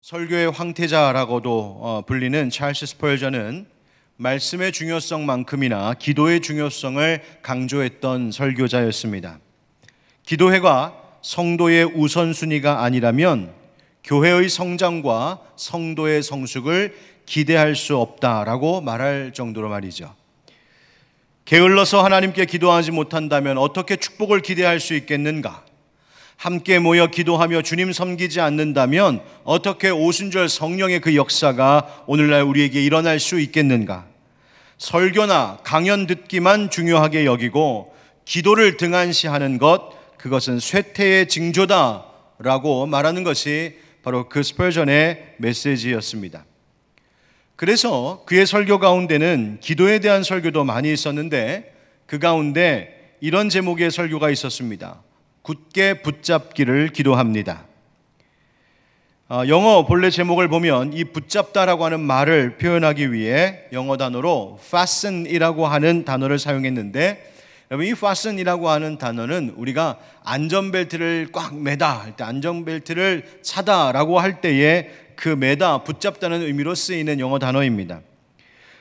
설교의 황태자라고도 불리는 찰스 스펄전은 말씀의 중요성만큼이나 기도의 중요성을 강조했던 설교자였습니다. 기도회가 성도의 우선순위가 아니라면 교회의 성장과 성도의 성숙을 기대할 수 없다라고 말할 정도로 말이죠. 게을러서 하나님께 기도하지 못한다면 어떻게 축복을 기대할 수 있겠는가? 함께 모여 기도하며 주님 섬기지 않는다면 어떻게 오순절 성령의 그 역사가 오늘날 우리에게 일어날 수 있겠는가? 설교나 강연 듣기만 중요하게 여기고 기도를 등한시하는 그것은 쇠퇴의 징조다라고 말하는 것이 바로 그 스펄전의 메시지였습니다. 그래서 그의 설교 가운데는 기도에 대한 설교도 많이 있었는데 그 가운데 이런 제목의 설교가 있었습니다. 굳게 붙잡기를 기도합니다. 영어 본래 제목을 보면 이 붙잡다라고 하는 말을 표현하기 위해 영어 단어로 fasten이라고 하는 단어를 사용했는데, 여러분 이 fasten이라고 하는 단어는 우리가 안전벨트를 꽉 매다 할 때, 안전벨트를 차다라고 할 때에 그 매다, 붙잡다는 의미로 쓰이는 영어 단어입니다.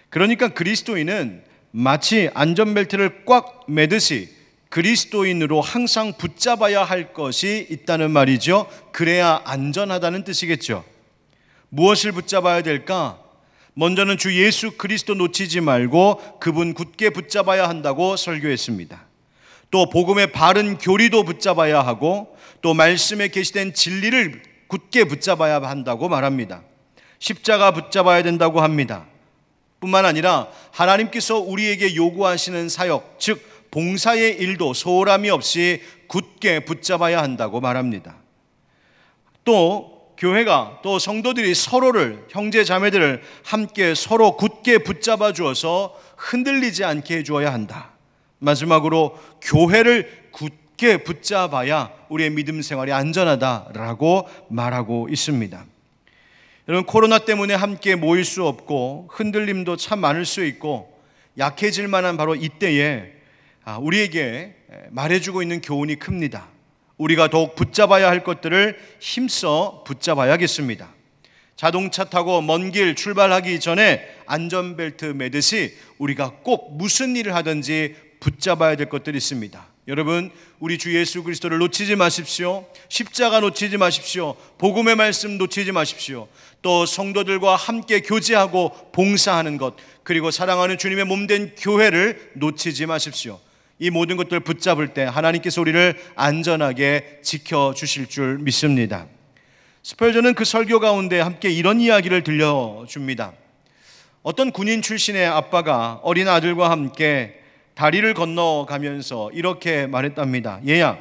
그러니까 그리스도인은 마치 안전벨트를 꽉 매듯이 그리스도인으로 항상 붙잡아야 할 것이 있다는 말이죠. 그래야 안전하다는 뜻이겠죠. 무엇을 붙잡아야 될까? 먼저는 주 예수 그리스도 놓치지 말고 그분 굳게 붙잡아야 한다고 설교했습니다. 또 복음의 바른 교리도 붙잡아야 하고 또 말씀에 계시된 진리를 굳게 붙잡아야 한다고 말합니다. 십자가 붙잡아야 된다고 합니다. 뿐만 아니라 하나님께서 우리에게 요구하시는 사역, 즉 봉사의 일도 소홀함이 없이 굳게 붙잡아야 한다고 말합니다. 또 교회가, 또 성도들이 서로를, 형제 자매들을 함께 서로 굳게 붙잡아 주어서 흔들리지 않게 해주어야 한다. 마지막으로 교회를 굳게 붙잡아야 우리의 믿음 생활이 안전하다라고 말하고 있습니다. 여러분, 코로나 때문에 함께 모일 수 없고 흔들림도 참 많을 수 있고 약해질 만한 바로 이때에 우리에게 말해주고 있는 교훈이 큽니다. 우리가 더욱 붙잡아야 할 것들을 힘써 붙잡아야겠습니다. 자동차 타고 먼 길 출발하기 전에 안전벨트 매듯이 우리가 꼭 무슨 일을 하든지 붙잡아야 될 것들이 있습니다. 여러분, 우리 주 예수 그리스도를 놓치지 마십시오. 십자가 놓치지 마십시오. 복음의 말씀 놓치지 마십시오. 또 성도들과 함께 교제하고 봉사하는 것, 그리고 사랑하는 주님의 몸된 교회를 놓치지 마십시오. 이 모든 것들을 붙잡을 때 하나님께서 우리를 안전하게 지켜주실 줄 믿습니다. 스펄전은 그 설교 가운데 함께 이런 이야기를 들려줍니다. 어떤 군인 출신의 아빠가 어린 아들과 함께 다리를 건너가면서 이렇게 말했답니다. 얘야,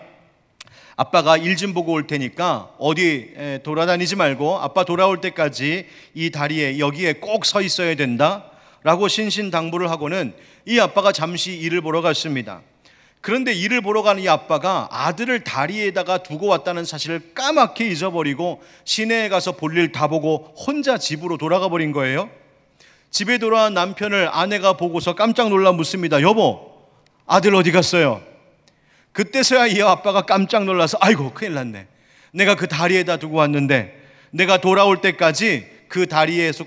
아빠가 일 좀 보고 올 테니까 어디 돌아다니지 말고 아빠 돌아올 때까지 이 다리에 여기에 꼭 서 있어야 된다 라고 신신당부를 하고는 이 아빠가 잠시 일을 보러 갔습니다. 그런데 일을 보러 가는 이 아빠가 아들을 다리에다가 두고 왔다는 사실을 까맣게 잊어버리고 시내에 가서 볼일 다 보고 혼자 집으로 돌아가 버린 거예요. 집에 돌아온 남편을 아내가 보고서 깜짝 놀라 묻습니다. 여보, 아들 어디 갔어요? 그때서야 이 아빠가 깜짝 놀라서 아이고 큰일 났네. 내가 그 다리에다 두고 왔는데 내가 돌아올 때까지 그 다리에서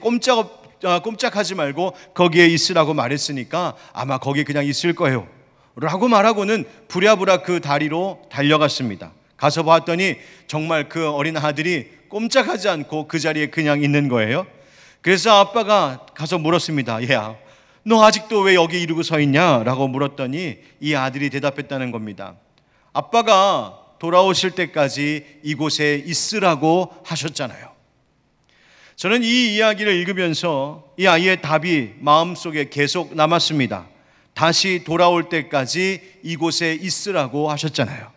꼼짝하지 말고 거기에 있으라고 말했으니까 아마 거기에 그냥 있을 거예요 라고 말하고는 부랴부랴 그 다리로 달려갔습니다. 가서 봤더니 정말 그 어린 아들이 꼼짝하지 않고 그 자리에 그냥 있는 거예요. 그래서 아빠가 가서 물었습니다. 얘야, 너 아직도 왜 여기 이러고 서 있냐? 라고 물었더니 이 아들이 대답했다는 겁니다. 아빠가 돌아오실 때까지 이곳에 있으라고 하셨잖아요. 저는 이 이야기를 읽으면서 이 아이의 답이 마음속에 계속 남았습니다. 다시 돌아올 때까지 이곳에 있으라고 하셨잖아요.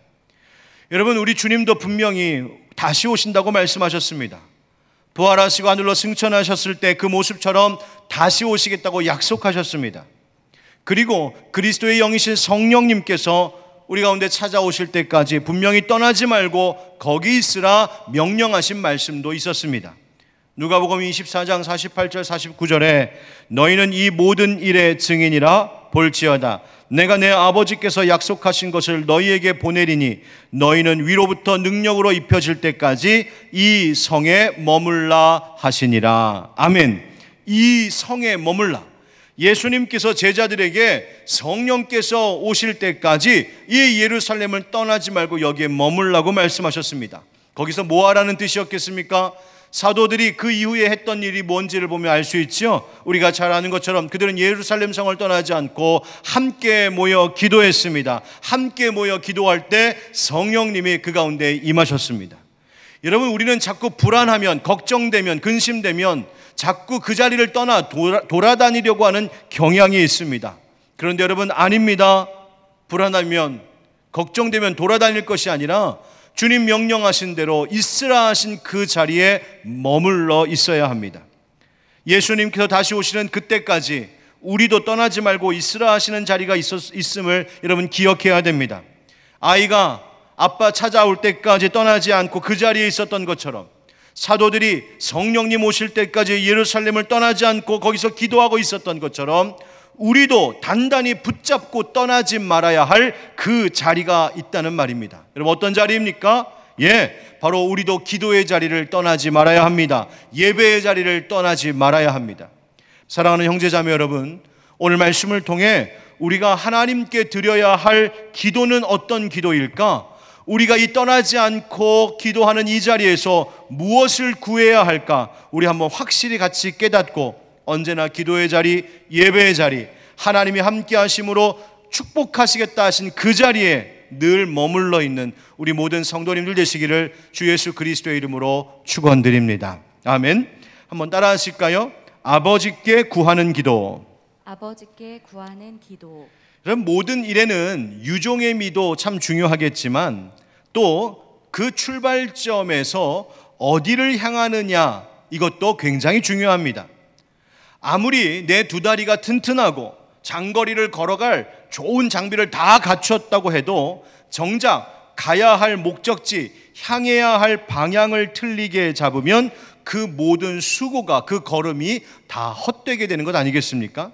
여러분, 우리 주님도 분명히 다시 오신다고 말씀하셨습니다. 부활하시고 하늘로 승천하셨을 때 그 모습처럼 다시 오시겠다고 약속하셨습니다. 그리고 그리스도의 영이신 성령님께서 우리 가운데 찾아오실 때까지 분명히 떠나지 말고 거기 있으라 명령하신 말씀도 있었습니다. 누가복음 24장 48절 49절에 너희는 이 모든 일의 증인이라 볼지어다 내가 내 아버지께서 약속하신 것을 너희에게 보내리니 너희는 위로부터 능력으로 입혀질 때까지 이 성에 머물라 하시니라. 아멘. 이 성에 머물라. 예수님께서 제자들에게 성령께서 오실 때까지 이 예루살렘을 떠나지 말고 여기에 머물라고 말씀하셨습니다. 거기서 뭐 하라는 뜻이었겠습니까? 사도들이 그 이후에 했던 일이 뭔지를 보면 알 수 있죠. 우리가 잘 아는 것처럼 그들은 예루살렘 성을 떠나지 않고 함께 모여 기도했습니다. 함께 모여 기도할 때 성령님이 그 가운데 임하셨습니다. 여러분, 우리는 자꾸 불안하면, 걱정되면, 근심되면 자꾸 그 자리를 떠나 돌아다니려고 하는 경향이 있습니다. 그런데 여러분, 아닙니다. 불안하면, 걱정되면 돌아다닐 것이 아니라 주님 명령하신 대로 있으라 하신 그 자리에 머물러 있어야 합니다. 예수님께서 다시 오시는 그때까지 우리도 떠나지 말고 있으라 하시는 자리가 있음을 여러분 기억해야 됩니다. 아이가 아빠 찾아올 때까지 떠나지 않고 그 자리에 있었던 것처럼 사도들이 성령님 오실 때까지 예루살렘을 떠나지 않고 거기서 기도하고 있었던 것처럼 우리도 단단히 붙잡고 떠나지 말아야 할 그 자리가 있다는 말입니다. 여러분, 어떤 자리입니까? 바로 우리도 기도의 자리를 떠나지 말아야 합니다. 예배의 자리를 떠나지 말아야 합니다. 사랑하는 형제자매 여러분, 오늘 말씀을 통해 우리가 하나님께 드려야 할 기도는 어떤 기도일까? 우리가 이 떠나지 않고 기도하는 이 자리에서 무엇을 구해야 할까? 우리 한번 확실히 같이 깨닫고 언제나 기도의 자리, 예배의 자리, 하나님이 함께 하심으로 축복하시겠다 하신 그 자리에 늘 머물러 있는 우리 모든 성도님들 되시기를 주 예수 그리스도의 이름으로 축원드립니다. 아멘. 한번 따라 하실까요? 아버지께 구하는 기도. 아버지께 구하는 기도. 그럼 모든 일에는 유종의 미도 참 중요하겠지만 또 그 출발점에서 어디를 향하느냐, 이것도 굉장히 중요합니다. 아무리 내 두 다리가 튼튼하고 장거리를 걸어갈 좋은 장비를 다 갖췄다고 해도 정작 가야 할 목적지, 향해야 할 방향을 틀리게 잡으면 그 모든 수고가, 그 걸음이 다 헛되게 되는 것 아니겠습니까?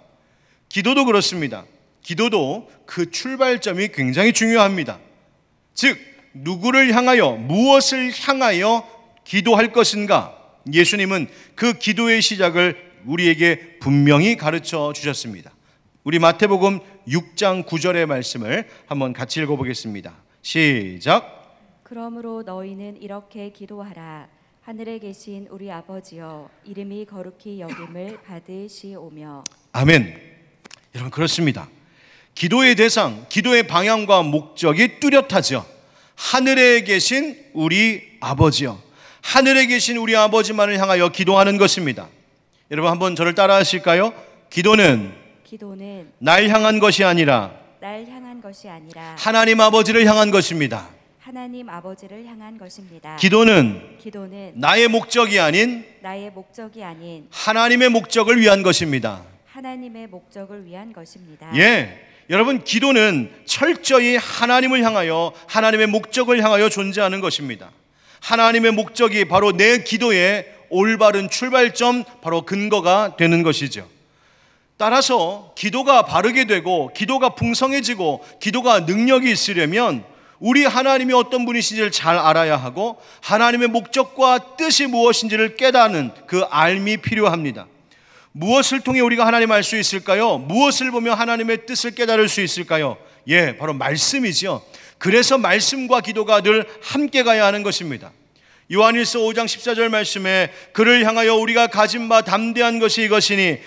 기도도 그렇습니다. 기도도 그 출발점이 굉장히 중요합니다. 즉, 누구를 향하여, 무엇을 향하여 기도할 것인가? 예수님은 그 기도의 시작을 우리에게 분명히 가르쳐 주셨습니다. 우리 마태복음 6장 9절의 말씀을 한번 같이 읽어보겠습니다. 시작. 그러므로 너희는 이렇게 기도하라. 하늘에 계신 우리 아버지여, 이름이 거룩히 여김을 받으시오며. 아멘. 여러분, 그렇습니다. 기도의 대상, 기도의 방향과 목적이 뚜렷하죠. 하늘에 계신 우리 아버지여, 하늘에 계신 우리 아버지만을 향하여 기도하는 것입니다. 여러분, 한번 저를 따라 하실까요? 기도는 날 향한 것이 아니라 하나님 아버지를 향한 것입니다. 하나님 아버지를 향한 것입니다. 기도는 나의 목적이 아닌 하나님의 목적을 위한 것입니다. 하나님의 목적을 위한 것입니다. 여러분, 기도는 철저히 하나님을 향하여, 하나님의 목적을 향하여 존재하는 것입니다. 하나님의 목적이 바로 내 기도의 올바른 출발점, 바로 근거가 되는 것이죠. 따라서 기도가 바르게 되고 기도가 풍성해지고 기도가 능력이 있으려면 우리 하나님이 어떤 분이신지를 잘 알아야 하고 하나님의 목적과 뜻이 무엇인지를 깨닫는 그 알미 필요합니다. 무엇을 통해 우리가 하나님 알 수 있을까요? 무엇을 보며 하나님의 뜻을 깨달을 수 있을까요? 바로 말씀이죠. 그래서 말씀과 기도가 늘 함께 가야 하는 것입니다. 요한일서 5장 14절 말씀에 그를 향하여 우리가 가진 바 담대한 것이 이것이니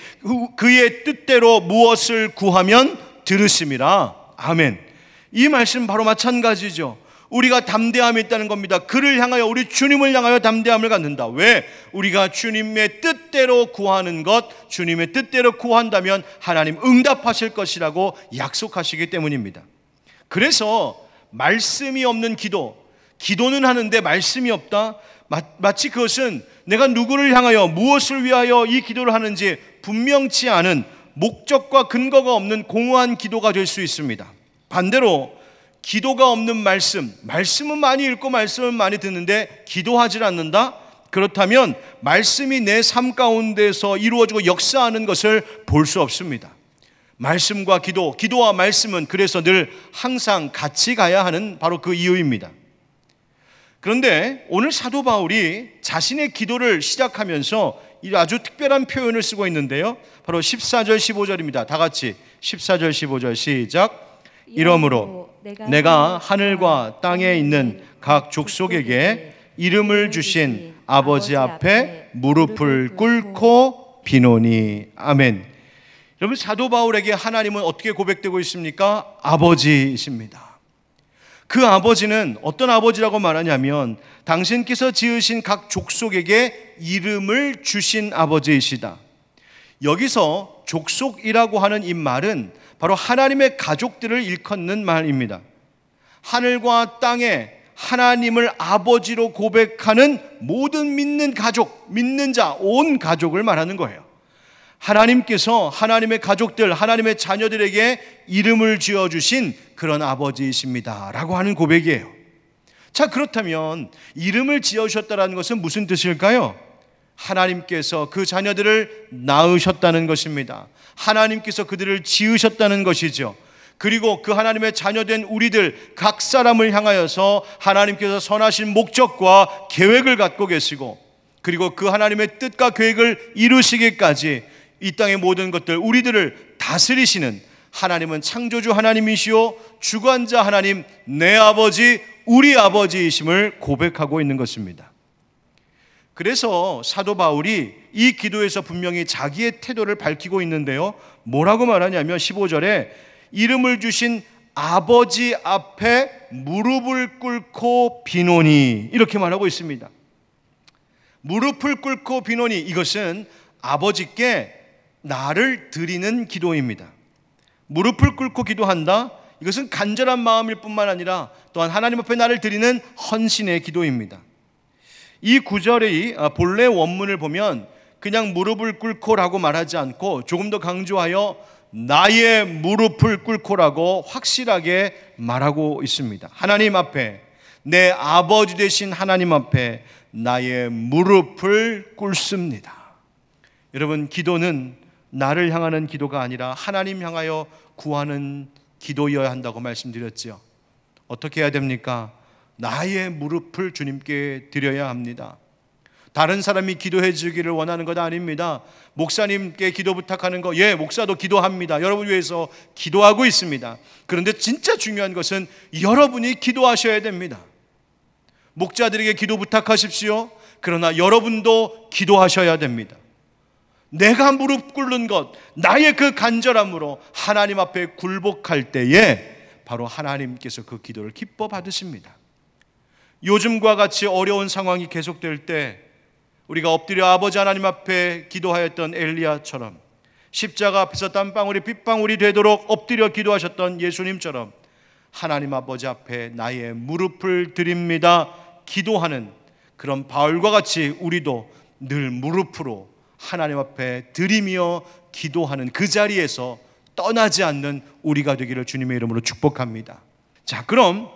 그의 뜻대로 무엇을 구하면 들으심이라. 아멘. 이 말씀 바로 마찬가지죠. 우리가 담대함이 있다는 겁니다. 그를 향하여, 우리 주님을 향하여 담대함을 갖는다. 왜? 우리가 주님의 뜻대로 구하는 것, 주님의 뜻대로 구한다면 하나님 응답하실 것이라고 약속하시기 때문입니다. 그래서 말씀이 없는 기도는 하는데 말씀이 없다? 마치 그것은 내가 누구를 향하여, 무엇을 위하여 이 기도를 하는지 분명치 않은, 목적과 근거가 없는 공허한 기도가 될 수 있습니다. 반대로 기도가 없는 말씀은 많이 읽고 말씀은 많이 듣는데 기도하지 않는다? 그렇다면 말씀이 내 삶 가운데서 이루어지고 역사하는 것을 볼 수 없습니다. 말씀과 기도, 기도와 말씀은 그래서 늘 항상 같이 가야 하는 바로 그 이유입니다. 그런데 오늘 사도 바울이 자신의 기도를 시작하면서 이 아주 특별한 표현을 쓰고 있는데요, 바로 14절 15절입니다. 다 같이 14절 15절 시작. 이러므로 내가 하늘과 땅에 있는 각 족속에게 이름을 주신 아버지 앞에 무릎을 꿇고 비노니. 아멘. 여러분, 사도 바울에게 하나님은 어떻게 고백되고 있습니까? 아버지이십니다. 그 아버지는 어떤 아버지라고 말하냐면 당신께서 지으신 각 족속에게 이름을 주신 아버지이시다. 여기서 족속이라고 하는 이 말은 바로 하나님의 가족들을 일컫는 말입니다. 하늘과 땅에 하나님을 아버지로 고백하는 모든 믿는 가족, 믿는 자, 온 가족을 말하는 거예요. 하나님께서 하나님의 가족들, 하나님의 자녀들에게 이름을 지어주신 그런 아버지이십니다 라고 하는 고백이에요. 자, 그렇다면 이름을 지어주셨다는 것은 무슨 뜻일까요? 하나님께서 그 자녀들을 낳으셨다는 것입니다. 하나님께서 그들을 지으셨다는 것이죠. 그리고 그 하나님의 자녀된 우리들 각 사람을 향하여서 하나님께서 선하신 목적과 계획을 갖고 계시고, 그리고 그 하나님의 뜻과 계획을 이루시기까지 이 땅의 모든 것들, 우리들을 다스리시는 하나님은 창조주 하나님이시오, 주관자 하나님, 내 아버지, 우리 아버지이심을 고백하고 있는 것입니다. 그래서 사도 바울이 이 기도에서 분명히 자기의 태도를 밝히고 있는데요, 뭐라고 말하냐면 15절에 이름을 주신 아버지 앞에 무릎을 꿇고 비노니, 이렇게 말하고 있습니다. 무릎을 꿇고 비노니, 이것은 아버지께 나를 드리는 기도입니다. 무릎을 꿇고 기도한다, 이것은 간절한 마음일 뿐만 아니라 또한 하나님 앞에 나를 드리는 헌신의 기도입니다. 이 구절의 본래 원문을 보면 그냥 무릎을 꿇고라고 말하지 않고 조금 더 강조하여 나의 무릎을 꿇고라고 확실하게 말하고 있습니다. 하나님 앞에, 내 아버지 되신 하나님 앞에 나의 무릎을 꿇습니다. 여러분, 기도는 나를 향하는 기도가 아니라 하나님 향하여 구하는 기도여야 한다고 말씀드렸죠. 어떻게 해야 됩니까? 나의 무릎을 주님께 드려야 합니다. 다른 사람이 기도해 주기를 원하는 것 아닙니다. 목사님께 기도 부탁하는 거, 예, 목사도 기도합니다. 여러분 위해서 기도하고 있습니다. 그런데 진짜 중요한 것은 여러분이 기도하셔야 됩니다. 목자들에게 기도 부탁하십시오. 그러나 여러분도 기도하셔야 됩니다. 내가 무릎 꿇는 것, 나의 그 간절함으로 하나님 앞에 굴복할 때에 바로 하나님께서 그 기도를 기뻐 받으십니다. 요즘과 같이 어려운 상황이 계속될 때 우리가 엎드려 아버지 하나님 앞에 기도하였던 엘리야처럼, 십자가 앞에서 땀방울이 빗방울이 되도록 엎드려 기도하셨던 예수님처럼 하나님 아버지 앞에 나의 무릎을 드립니다 기도하는 그런 바울과 같이 우리도 늘 무릎으로 하나님 앞에 드리며 기도하는 그 자리에서 떠나지 않는 우리가 되기를 주님의 이름으로 축복합니다. 자, 그럼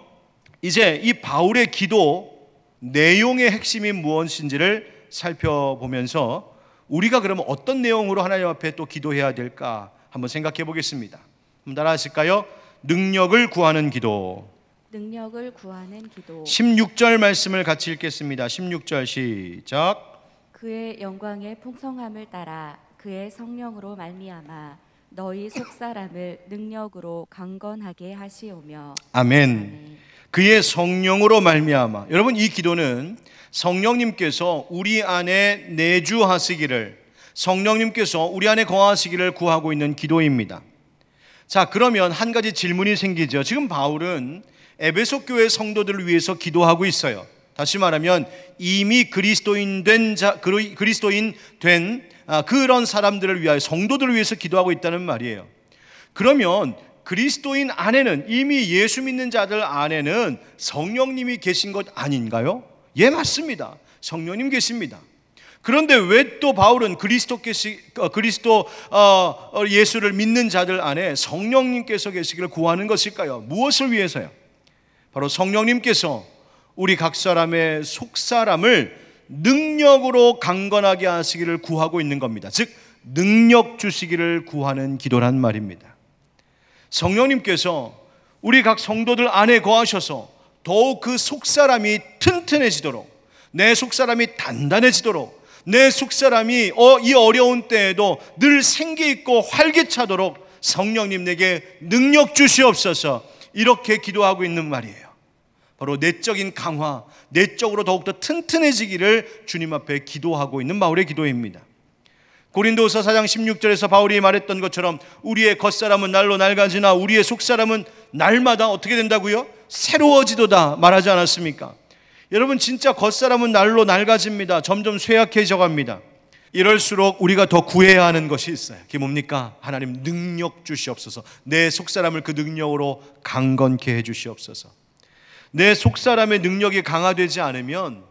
이제 이 바울의 기도 내용의 핵심이 무엇인지를 살펴보면서 우리가 그러면 어떤 내용으로 하나님 앞에 또 기도해야 될까 한번 생각해 보겠습니다. 한번 따라 하실까요? 능력을 구하는 기도. 능력을 구하는 기도. 16절 말씀을 같이 읽겠습니다. 16절 시작. 그의 영광의 풍성함을 따라 그의 성령으로 말미암아 너희 속사람을 능력으로 강건하게 하시오며. 아멘. 아멘. 그의 성령으로 말미암아. 여러분, 이 기도는 성령님께서 우리 안에 내주하시기를, 성령님께서 우리 안에 거하시기를 구하고 있는 기도입니다. 자, 그러면 한 가지 질문이 생기죠. 지금 바울은 에베소 교회 성도들을 위해서 기도하고 있어요. 다시 말하면 이미 그리스도인 된 그런 사람들을 위하여, 성도들을 위해서 기도하고 있다는 말이에요. 그러면 그리스도인 안에는, 이미 예수 믿는 자들 안에는 성령님이 계신 것 아닌가요? 예, 맞습니다. 성령님 계십니다. 그런데 왜 또 바울은 그리스도 예수를 믿는 자들 안에 성령님께서 계시기를 구하는 것일까요? 무엇을 위해서요? 바로 성령님께서 우리 각 사람의 속사람을 능력으로 강건하게 하시기를 구하고 있는 겁니다. 즉 능력 주시기를 구하는 기도란 말입니다. 성령님께서 우리 각 성도들 안에 거하셔서 더욱 그 속사람이 튼튼해지도록, 내 속사람이 단단해지도록, 내 속사람이 이 어려운 때에도 늘 생기있고 활기차도록 성령님 내게 능력 주시옵소서, 이렇게 기도하고 있는 말이에요. 바로 내적인 강화, 내적으로 더욱더 튼튼해지기를 주님 앞에 기도하고 있는 바울의 기도입니다. 고린도후서 4장 16절에서 바울이 말했던 것처럼 우리의 겉사람은 날로 낡아지나 우리의 속사람은 날마다 어떻게 된다고요? 새로워지도다 말하지 않았습니까? 여러분, 진짜 겉사람은 날로 낡아집니다. 점점 쇠약해져 갑니다. 이럴수록 우리가 더 구해야 하는 것이 있어요. 그게 뭡니까? 하나님 능력 주시옵소서. 내 속사람을 그 능력으로 강건케 해 주시옵소서. 내 속사람의 능력이 강화되지 않으면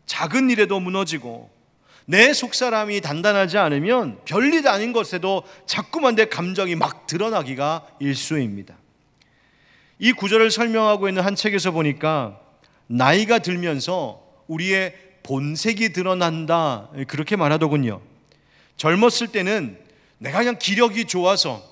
작은 일에도 무너지고, 내 속사람이 단단하지 않으면 별일 아닌 것에도 자꾸만 내 감정이 막 드러나기가 일쑤입니다. 이 구절을 설명하고 있는 한 책에서 보니까 나이가 들면서 우리의 본색이 드러난다, 그렇게 말하더군요. 젊었을 때는 내가 그냥 기력이 좋아서,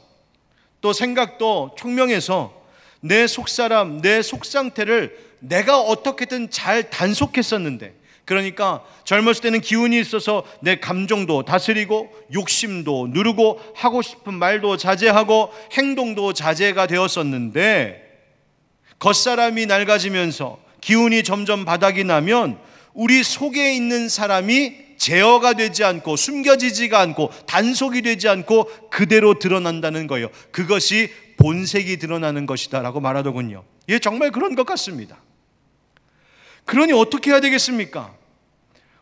또 생각도 총명해서 내 속사람, 내 속상태를 내가 어떻게든 잘 단속했었는데, 그러니까 젊었을 때는 기운이 있어서 내 감정도 다스리고 욕심도 누르고 하고 싶은 말도 자제하고 행동도 자제가 되었었는데, 겉사람이 낡아지면서 기운이 점점 바닥이 나면 우리 속에 있는 사람이 제어가 되지 않고 숨겨지지가 않고 단속이 되지 않고 그대로 드러난다는 거예요. 그것이 본색이 드러나는 것이다 라고 말하더군요. 예, 정말 그런 것 같습니다. 그러니 어떻게 해야 되겠습니까?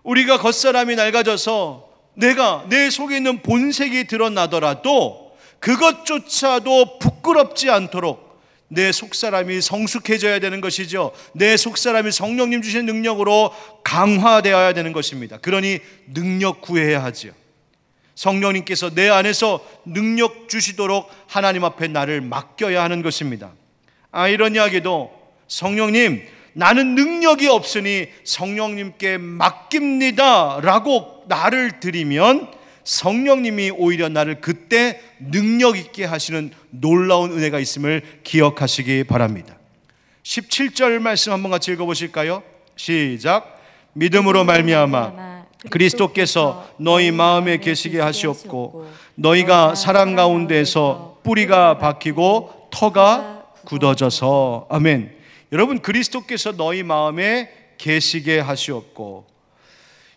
우리가 겉사람이 낡아져서 내 속에 있는 본색이 드러나더라도 그것조차도 부끄럽지 않도록 내 속사람이 성숙해져야 되는 것이죠. 내 속사람이 성령님 주신 능력으로 강화되어야 되는 것입니다. 그러니 능력 구해야 하죠. 성령님께서 내 안에서 능력 주시도록 하나님 앞에 나를 맡겨야 하는 것입니다. 아이러니하게도 성령님, 나는 능력이 없으니 성령님께 맡깁니다 라고 나를 드리면 성령님이 오히려 나를 그때 능력 있게 하시는 놀라운 은혜가 있음을 기억하시기 바랍니다. 17절 말씀 한번 같이 읽어보실까요? 시작. 믿음으로 말미암아 그리스도께서 너희 마음에 계시게 하시옵고 너희가 사랑 가운데서 뿌리가 박히고 터가 굳어져서. 아멘. 여러분, 그리스도께서 너희 마음에 계시게 하시옵고,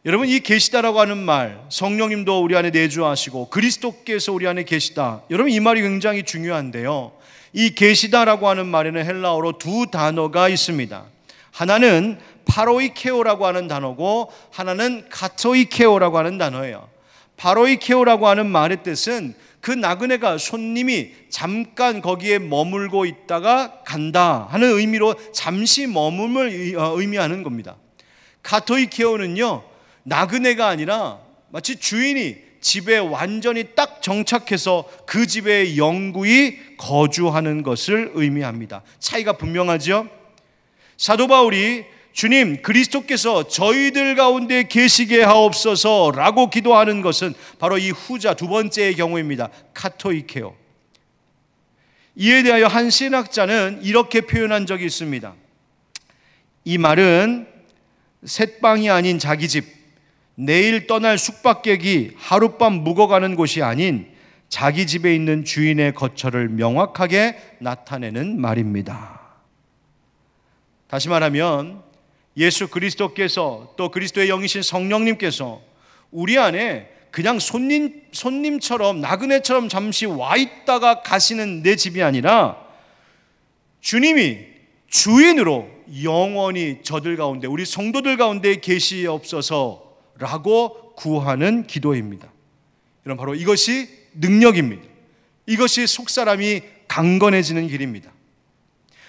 여러분, 이 계시다라고 하는 말, 성령님도 우리 안에 내주하시고 그리스도께서 우리 안에 계시다, 여러분 이 말이 굉장히 중요한데요, 이 계시다라고 하는 말에는 헬라어로 두 단어가 있습니다. 하나는 파로이케오라고 하는 단어고 하나는 카토이케오라고 하는 단어예요. 파로이케오라고 하는 말의 뜻은 그 나그네가, 손님이 잠깐 거기에 머물고 있다가 간다 하는 의미로 잠시 머물을 의미하는 겁니다. 카토이케오는요, 나그네가 아니라 마치 주인이 집에 완전히 딱 정착해서 그 집에 영구히 거주하는 것을 의미합니다. 차이가 분명하죠? 사도 바울이 주님, 그리스도께서 저희들 가운데 계시게 하옵소서 라고 기도하는 것은 바로 이 후자 두 번째의 경우입니다. 카토이케오. 이에 대하여 한 신학자는 이렇게 표현한 적이 있습니다. 이 말은 셋방이 아닌 자기 집, 내일 떠날 숙박객이 하룻밤 묵어가는 곳이 아닌 자기 집에 있는 주인의 거처를 명확하게 나타내는 말입니다. 다시 말하면 예수 그리스도께서, 또 그리스도의 영이신 성령님께서 우리 안에 그냥 손님처럼, 나그네처럼 잠시 와 있다가 가시는 내 집이 아니라 주님이 주인으로 영원히 저들 가운데, 우리 성도들 가운데 계시옵소서라고 구하는 기도입니다. 여러분, 바로 이것이 능력입니다. 이것이 속사람이 강건해지는 길입니다.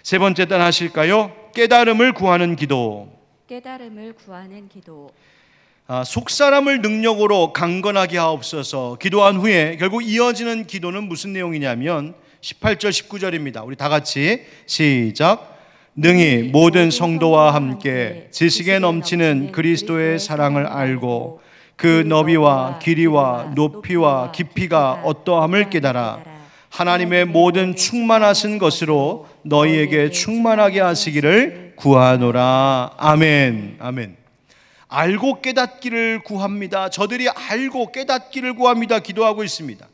세 번째 단 하실까요? 깨달음을 구하는 기도. 깨달음을 구하는 기도. 속사람을 능력으로 강건하게 하옵소서 기도한 후에 결국 이어지는 기도는 무슨 내용이냐면 18절 19절입니다. 우리 다 같이 시작. 능히 모든 성도와 함께 지식에 넘치는 그리스도의 사랑을 알고 그 너비와 길이와 높이와 깊이가 어떠함을 깨달아 하나님의 모든 충만하신 것으로 너희에게 충만하게 하시기를 구하노라. 아멘. 아멘. 알고 깨닫기를 구합니다. 저들이 알고 깨닫기를 구합니다. 기도하고 있습니다.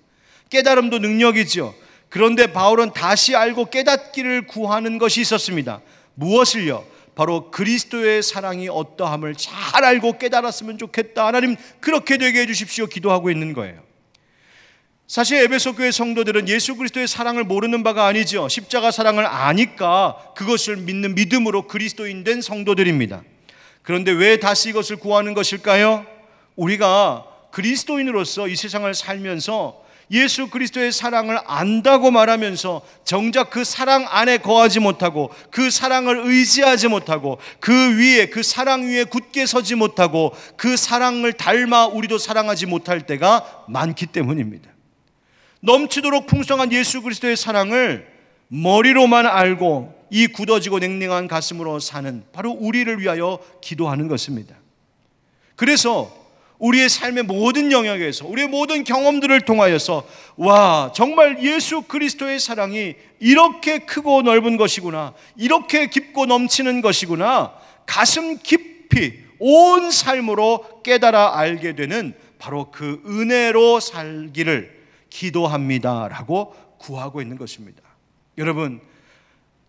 깨달음도 능력이죠. 그런데 바울은 다시 알고 깨닫기를 구하는 것이 있었습니다. 무엇을요? 바로 그리스도의 사랑이 어떠함을 잘 알고 깨달았으면 좋겠다. 하나님 그렇게 되게 해주십시오. 기도하고 있는 거예요. 사실 에베소 교회 성도들은 예수 그리스도의 사랑을 모르는 바가 아니죠. 십자가 사랑을 아니까 그것을 믿는 믿음으로 그리스도인 된 성도들입니다. 그런데 왜 다시 이것을 구하는 것일까요? 우리가 그리스도인으로서 이 세상을 살면서 예수 그리스도의 사랑을 안다고 말하면서 정작 그 사랑 안에 거하지 못하고 그 사랑을 의지하지 못하고 그 위에, 그 사랑 위에 굳게 서지 못하고 그 사랑을 닮아 우리도 사랑하지 못할 때가 많기 때문입니다. 넘치도록 풍성한 예수 그리스도의 사랑을 머리로만 알고 이 굳어지고 냉랭한 가슴으로 사는 바로 우리를 위하여 기도하는 것입니다. 그래서 우리의 삶의 모든 영역에서 우리의 모든 경험들을 통하여서 와, 정말 예수 그리스도의 사랑이 이렇게 크고 넓은 것이구나, 이렇게 깊고 넘치는 것이구나, 가슴 깊이 온 삶으로 깨달아 알게 되는 바로 그 은혜로 살기를 기도합니다 라고 구하고 있는 것입니다. 여러분,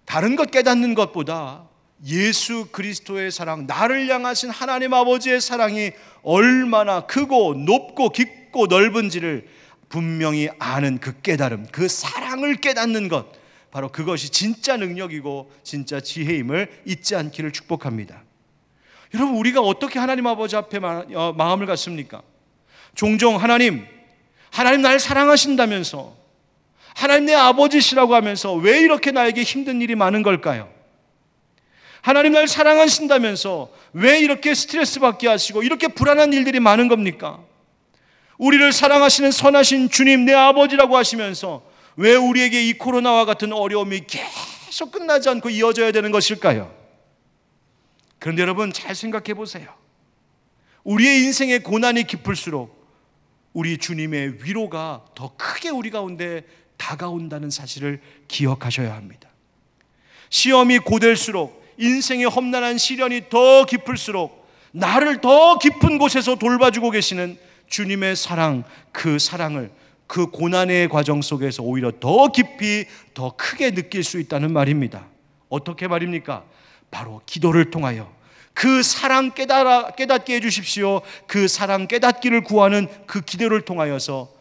다른 것 깨닫는 것보다 예수 그리스도의 사랑, 나를 향하신 하나님 아버지의 사랑이 얼마나 크고 높고 깊고 넓은지를 분명히 아는 그 깨달음, 그 사랑을 깨닫는 것, 바로 그것이 진짜 능력이고 진짜 지혜임을 잊지 않기를 축복합니다. 여러분, 우리가 어떻게 하나님 아버지 앞에 마음을 갖습니까? 종종 하나님 날 사랑하신다면서, 하나님 내 아버지시라고 하면서 왜 이렇게 나에게 힘든 일이 많은 걸까요? 하나님 날 사랑하신다면서 왜 이렇게 스트레스 받게 하시고 이렇게 불안한 일들이 많은 겁니까? 우리를 사랑하시는 선하신 주님 내 아버지라고 하시면서 왜 우리에게 이 코로나와 같은 어려움이 계속 끝나지 않고 이어져야 되는 것일까요? 그런데 여러분, 잘 생각해 보세요. 우리의 인생의 고난이 깊을수록 우리 주님의 위로가 더 크게 우리 가운데 다가온다는 사실을 기억하셔야 합니다. 시험이 고될수록, 인생의 험난한 시련이 더 깊을수록 나를 더 깊은 곳에서 돌봐주고 계시는 주님의 사랑, 그 사랑을 그 고난의 과정 속에서 오히려 더 깊이, 더 크게 느낄 수 있다는 말입니다. 어떻게 말입니까? 바로 기도를 통하여 그 사랑 깨닫게 해주십시오. 그 사랑 깨닫기를 구하는 그 기도를 통하여서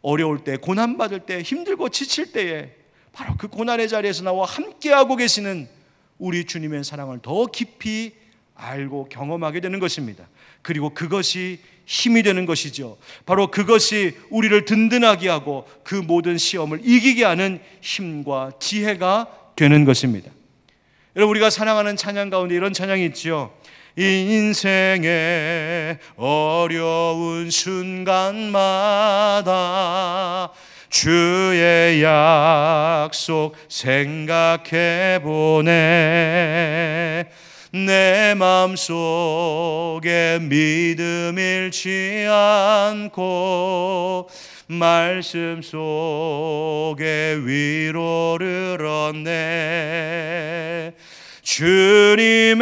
어려울 때, 고난받을 때, 힘들고 지칠 때에 바로 그 고난의 자리에서 나와 함께하고 계시는 우리 주님의 사랑을 더 깊이 알고 경험하게 되는 것입니다. 그리고 그것이 힘이 되는 것이죠. 바로 그것이 우리를 든든하게 하고 그 모든 시험을 이기게 하는 힘과 지혜가 되는 것입니다. 여러분, 우리가 사랑하는 찬양 가운데 이런 찬양이 있죠. 인생의 어려운 순간마다 주의 약속 생각해보네. 내 마음속에 믿음 잃지 않고 말씀 속에 위로를 얻네. 주님의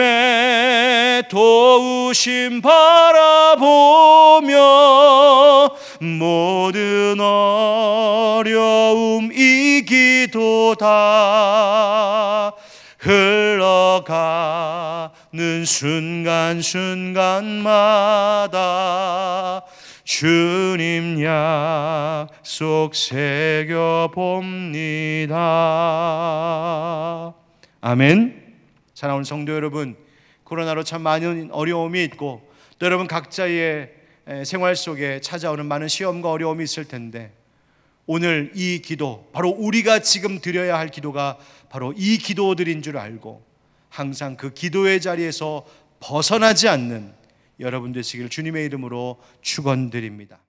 도우심 바라보며 모든 어려움 이기도다. 흘러가는 순간순간마다 주님 약속 새겨봅니다. 아멘. 사랑하는 성도 여러분, 코로나로 참 많은 어려움이 있고 또 여러분 각자의 생활 속에 찾아오는 많은 시험과 어려움이 있을 텐데, 오늘 이 기도, 바로 우리가 지금 드려야 할 기도가 바로 이 기도들인 줄 알고 항상 그 기도의 자리에서 벗어나지 않는 여러분 되시길 주님의 이름으로 축원드립니다.